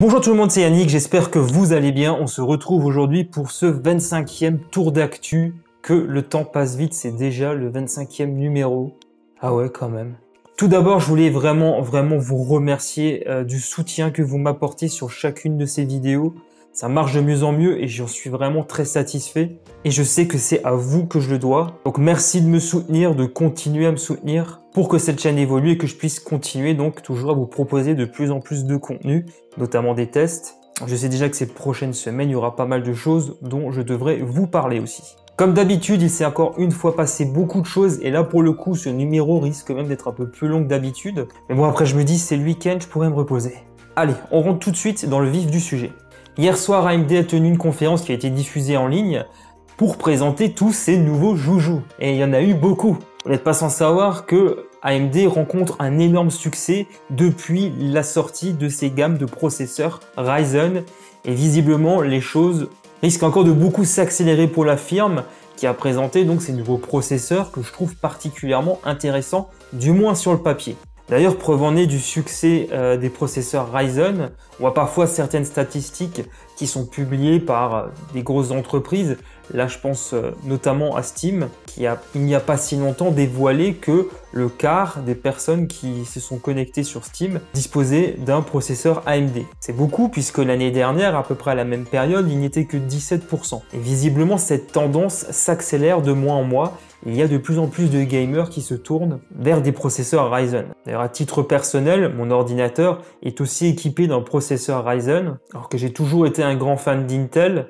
Bonjour tout le monde, c'est Yannick, j'espère que vous allez bien. On se retrouve aujourd'hui pour ce 25e tour d'actu. Que le temps passe vite, c'est déjà le 25e numéro. Ah ouais, quand même. Tout d'abord, je voulais vraiment vous remercier du soutien que vous m'apportez sur chacune de ces vidéos. Ça marche de mieux en mieux et j'en suis vraiment très satisfait. Et je sais que c'est à vous que je le dois. Donc merci de me soutenir, de continuer à me soutenir pour que cette chaîne évolue et que je puisse continuer donc toujours à vous proposer de plus en plus de contenu, notamment des tests. Je sais déjà que ces prochaines semaines, il y aura pas mal de choses dont je devrais vous parler aussi. Comme d'habitude, il s'est encore une fois passé beaucoup de choses et là pour le coup, ce numéro risque même d'être un peu plus long que d'habitude. Mais bon, après je me dis, c'est le week-end, je pourrais me reposer. Allez, on rentre tout de suite dans le vif du sujet. Hier soir, AMD a tenu une conférence qui a été diffusée en ligne pour présenter tous ces nouveaux joujoux. Et il y en a eu beaucoup. Vous n'êtes pas sans savoir que AMD rencontre un énorme succès depuis la sortie de ces gammes de processeurs Ryzen. Et visiblement, les choses risquent encore de beaucoup s'accélérer pour la firme qui a présenté donc ces nouveaux processeurs que je trouve particulièrement intéressants, du moins sur le papier. D'ailleurs, preuve en est du succès des processeurs Ryzen, on voit parfois certaines statistiques qui sont publiées par des grosses entreprises. Là, je pense notamment à Steam, qui il n'y a pas si longtemps dévoilé que le quart des personnes qui se sont connectées sur Steam disposaient d'un processeur AMD. C'est beaucoup puisque l'année dernière, à peu près à la même période, il n'y était que 17%. Et visiblement, cette tendance s'accélère de mois en mois. Il y a de plus en plus de gamers qui se tournent vers des processeurs Ryzen. D'ailleurs, à titre personnel, mon ordinateur est aussi équipé d'un processeur Ryzen, alors que j'ai toujours été un grand fan d'Intel.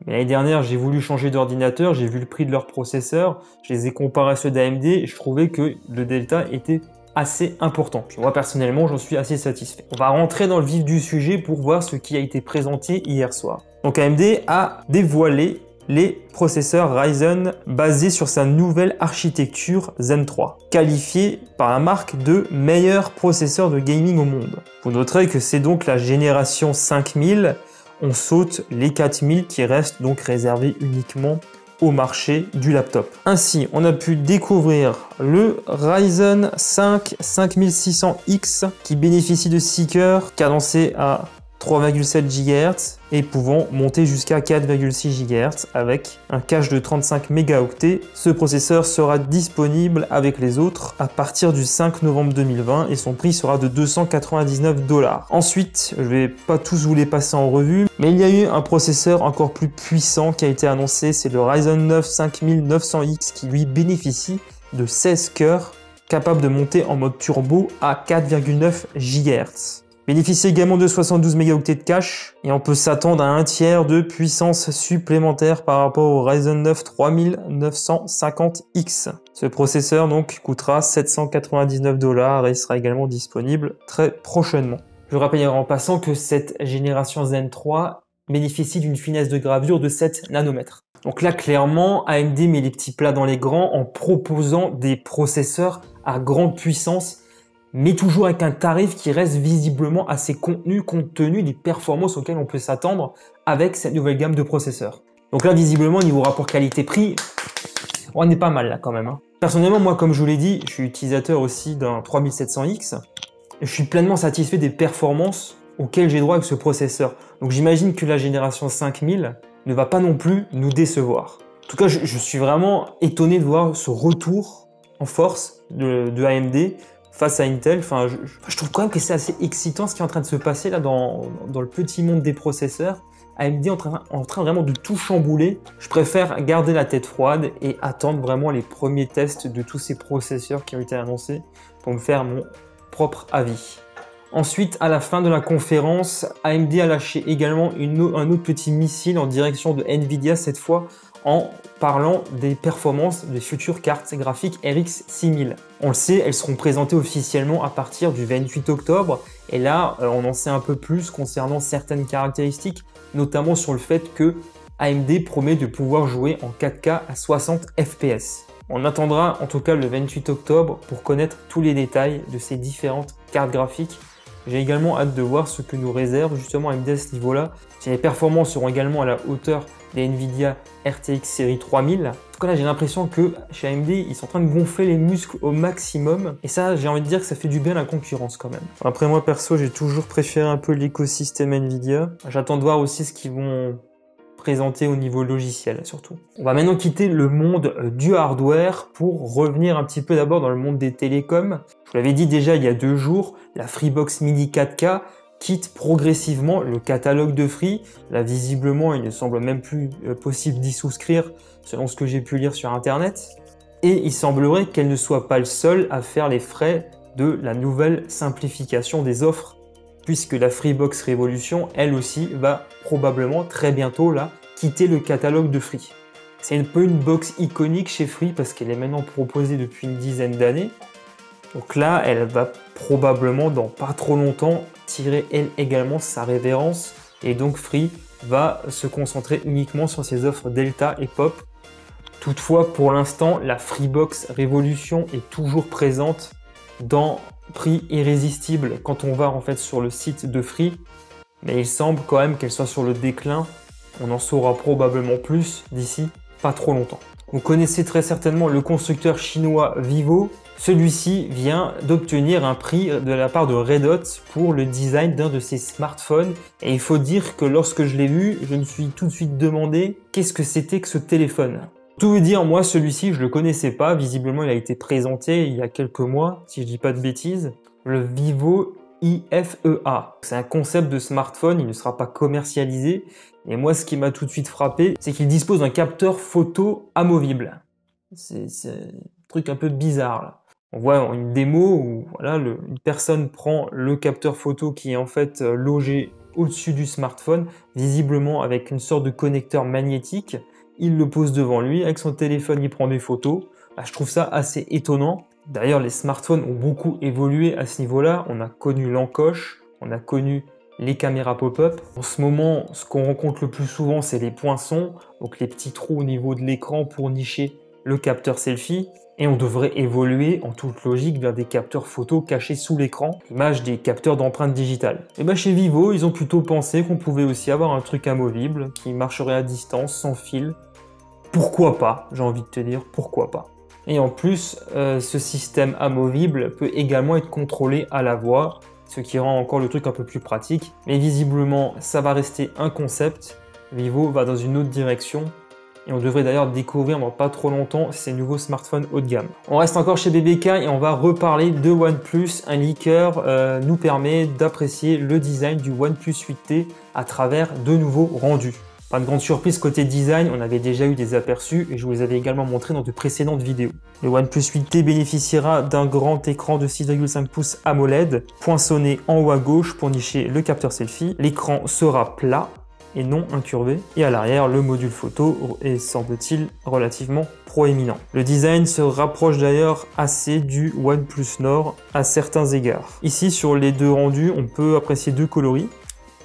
Mais l'année dernière, j'ai voulu changer d'ordinateur, j'ai vu le prix de leurs processeurs, je les ai comparés à ceux d'AMD et je trouvais que le delta était assez important. Puis moi, personnellement, j'en suis assez satisfait. On va rentrer dans le vif du sujet pour voir ce qui a été présenté hier soir. Donc AMD a dévoilé les processeurs Ryzen basés sur sa nouvelle architecture Zen 3, qualifié par la marque de meilleur processeur de gaming au monde. Vous noterez que c'est donc la génération 5000, on saute les 4000 qui restent donc réservés uniquement au marché du laptop. Ainsi, on a pu découvrir le Ryzen 5 5600X qui bénéficie de 6 cœurs cadencés à 3,7 GHz et pouvant monter jusqu'à 4,6 GHz avec un cache de 35 mégaoctets. Ce processeur sera disponible avec les autres à partir du 5 novembre 2020 et son prix sera de 299 $. Ensuite, je vais pas tous vous les passer en revue, mais il y a eu un processeur encore plus puissant qui a été annoncé, c'est le Ryzen 9 5900X qui lui bénéficie de 16 cœurs capable de monter en mode turbo à 4,9 GHz. Bénéficie également de 72 mégaoctets de cache et on peut s'attendre à un tiers de puissance supplémentaire par rapport au Ryzen 9 3950X. Ce processeur donc coûtera 799 $ et sera également disponible très prochainement. Je rappelle en passant que cette génération Zen 3 bénéficie d'une finesse de gravure de 7 nanomètres. Donc là, clairement, AMD met les petits plats dans les grands en proposant des processeurs à grande puissance, mais toujours avec un tarif qui reste visiblement assez contenu compte tenu des performances auxquelles on peut s'attendre avec cette nouvelle gamme de processeurs. Donc là, visiblement, niveau rapport qualité-prix, on est pas mal là quand même. Personnellement, moi, comme je vous l'ai dit, je suis utilisateur aussi d'un 3700X. Et je suis pleinement satisfait des performances auxquelles j'ai droit avec ce processeur. Donc j'imagine que la génération 5000 ne va pas non plus nous décevoir. En tout cas, je suis vraiment étonné de voir ce retour en force de AMD face à Intel. Enfin, je trouve quand même que c'est assez excitant ce qui est en train de se passer là dans le petit monde des processeurs. AMD est en train vraiment de tout chambouler. Je préfère garder la tête froide et attendre vraiment les premiers tests de tous ces processeurs qui ont été annoncés pour me faire mon propre avis. Ensuite, à la fin de la conférence, AMD a lâché également un autre petit missile en direction de Nvidia, cette fois en parlant des performances des futures cartes graphiques RX 6000. On le sait, elles seront présentées officiellement à partir du 28 octobre. Et là, on en sait un peu plus concernant certaines caractéristiques, notamment sur le fait que AMD promet de pouvoir jouer en 4K à 60 fps. On attendra en tout cas le 28 octobre pour connaître tous les détails de ces différentes cartes graphiques. J'ai également hâte de voir ce que nous réserve justement AMD à ce niveau-là. Si les performances seront également à la hauteur des Nvidia RTX série 3000. tout cas là j'ai l'impression que chez AMD ils sont en train de gonfler les muscles au maximum et ça j'ai envie de dire que ça fait du bien à la concurrence quand même. Après moi perso j'ai toujours préféré un peu l'écosystème Nvidia. J'attends de voir aussi ce qu'ils vont présenter au niveau logiciel surtout. On va maintenant quitter le monde du hardware pour revenir un petit peu d'abord dans le monde des télécoms. Je vous l'avais dit déjà il y a 2 jours, la Freebox Mini 4K quitte progressivement le catalogue de Free. Là, visiblement, il ne semble même plus possible d'y souscrire, selon ce que j'ai pu lire sur Internet. Et il semblerait qu'elle ne soit pas le seul à faire les frais de la nouvelle simplification des offres, puisque la Freebox Revolution, elle aussi, va probablement très bientôt là quitter le catalogue de Free. C'est un peu une box iconique chez Free parce qu'elle est maintenant proposée depuis une dizaine d'années. Donc là, elle va probablement, dans pas trop longtemps, tirer elle également sa révérence. Et donc Free va se concentrer uniquement sur ses offres Delta et Pop. Toutefois, pour l'instant, la Freebox Revolution est toujours présente dans Prix Irrésistible quand on va en fait sur le site de Free. Mais il semble quand même qu'elle soit sur le déclin. On en saura probablement plus d'ici pas trop longtemps. Vous connaissez très certainement le constructeur chinois Vivo. Celui-ci vient d'obtenir un prix de la part de Red Hot pour le design d'un de ses smartphones. Et il faut dire que lorsque je l'ai vu, je me suis tout de suite demandé qu'est-ce que c'était que ce téléphone. Tout veut dire, moi celui-ci je le connaissais pas. Visiblement il a été présenté il y a quelques mois, si je dis pas de bêtises. Le Vivo IFEA. C'est un concept de smartphone, il ne sera pas commercialisé. Et moi ce qui m'a tout de suite frappé, c'est qu'il dispose d'un capteur photo amovible. C'est un truc un peu bizarre là. On voit une démo où voilà, une personne prend le capteur photo qui est en fait logé au-dessus du smartphone, visiblement avec une sorte de connecteur magnétique. Il le pose devant lui, avec son téléphone il prend des photos. Là, je trouve ça assez étonnant. D'ailleurs les smartphones ont beaucoup évolué à ce niveau-là. On a connu l'encoche, on a connu les caméras pop-up. En ce moment, ce qu'on rencontre le plus souvent, c'est les poinçons, donc les petits trous au niveau de l'écran pour nicher le capteur selfie. Et on devrait évoluer en toute logique vers des capteurs photo cachés sous l'écran, l'image des capteurs d'empreintes digitales. Et bien chez Vivo, ils ont plutôt pensé qu'on pouvait aussi avoir un truc amovible qui marcherait à distance, sans fil. Pourquoi pas, j'ai envie de te dire, pourquoi pas. Et en plus, ce système amovible peut également être contrôlé à la voix, ce qui rend encore le truc un peu plus pratique. Mais visiblement, ça va rester un concept. Vivo va dans une autre direction. Et on devrait d'ailleurs découvrir dans pas trop longtemps ces nouveaux smartphones haut de gamme. On reste encore chez BBK et on va reparler de OnePlus. Un leaker nous permet d'apprécier le design du OnePlus 8T à travers de nouveaux rendus. Pas de grande surprise côté design, on avait déjà eu des aperçus et je vous les avais également montrés dans de précédentes vidéos. Le OnePlus 8T bénéficiera d'un grand écran de 6,5 pouces AMOLED, poinçonné en haut à gauche pour nicher le capteur selfie. L'écran sera plat et non incurvé. Et à l'arrière, le module photo est, semble-t-il, relativement proéminent. Le design se rapproche d'ailleurs assez du OnePlus Nord à certains égards. Ici, sur les deux rendus, on peut apprécier deux coloris.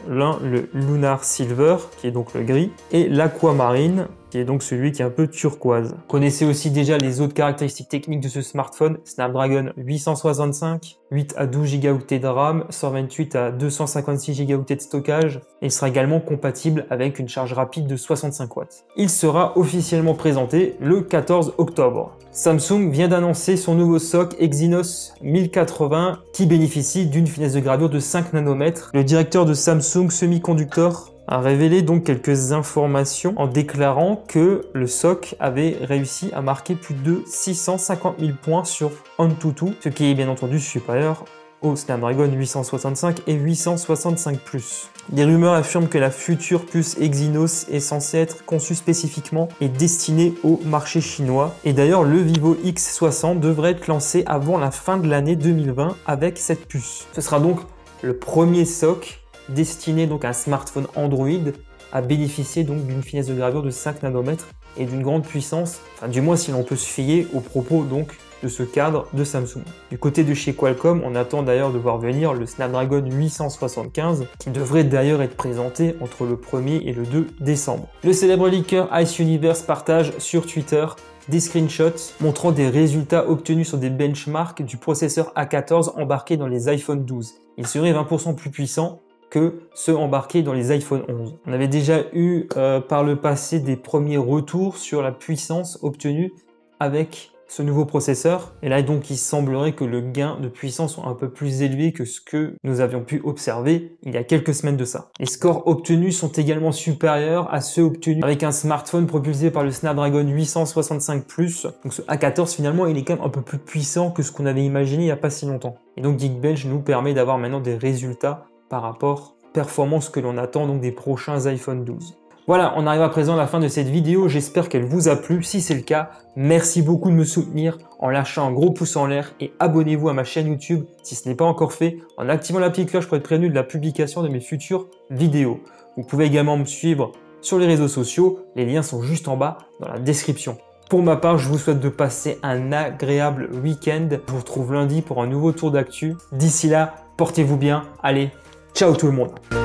L'un, le Lunar Silver, qui est donc le gris, et l'Aquamarine, qui est donc celui qui est un peu turquoise. Vous connaissez aussi déjà les autres caractéristiques techniques de ce smartphone, Snapdragon 865, 8 à 12 Go de RAM, 128 à 256 Go de stockage, et il sera également compatible avec une charge rapide de 65 watts. Il sera officiellement présenté le 14 octobre. Samsung vient d'annoncer son nouveau SoC Exynos 1080 qui bénéficie d'une finesse de gravure de 5 nanomètres. Le directeur de Samsung Semiconductor a révélé donc quelques informations en déclarant que le SoC avait réussi à marquer plus de 650 000 points sur AnTuTu, ce qui est bien entendu supérieur au Snapdragon 865 et 865+. Des rumeurs affirment que la future puce Exynos est censée être conçue spécifiquement et destinée au marché chinois. Et d'ailleurs, le Vivo X60 devrait être lancé avant la fin de l'année 2020 avec cette puce. Ce sera donc le premier SoC destiné donc à un smartphone Android à bénéficier donc d'une finesse de gravure de 5 nanomètres et d'une grande puissance, enfin du moins si l'on peut se fier aux propos donc de ce cadre de Samsung. Du côté de chez Qualcomm, on attend d'ailleurs de voir venir le Snapdragon 875 qui devrait d'ailleurs être présenté entre le 1er et le 2 décembre. Le célèbre leaker Ice Universe partage sur Twitter des screenshots montrant des résultats obtenus sur des benchmarks du processeur A14 embarqué dans les iPhone 12. Il serait 20% plus puissant que ceux embarqués dans les iPhone 11. On avait déjà eu par le passé des premiers retours sur la puissance obtenue avec ce nouveau processeur. Et là, donc, il semblerait que le gain de puissance soit un peu plus élevé que ce que nous avions pu observer il y a quelques semaines de ça. Les scores obtenus sont également supérieurs à ceux obtenus avec un smartphone propulsé par le Snapdragon 865+. Donc ce A14, finalement, il est quand même un peu plus puissant que ce qu'on avait imaginé il n'y a pas si longtemps. Et donc Geekbench nous permet d'avoir maintenant des résultats par rapport aux performances que l'on attend donc des prochains iPhone 12. Voilà, on arrive à présent à la fin de cette vidéo, j'espère qu'elle vous a plu. Si c'est le cas, merci beaucoup de me soutenir en lâchant un gros pouce en l'air et abonnez-vous à ma chaîne YouTube si ce n'est pas encore fait, en activant la petite cloche pour être prévenu de la publication de mes futures vidéos. Vous pouvez également me suivre sur les réseaux sociaux, les liens sont juste en bas dans la description. Pour ma part, je vous souhaite de passer un agréable week-end. Je vous retrouve lundi pour un nouveau tour d'actu. D'ici là, portez-vous bien. Allez, ciao tout le monde!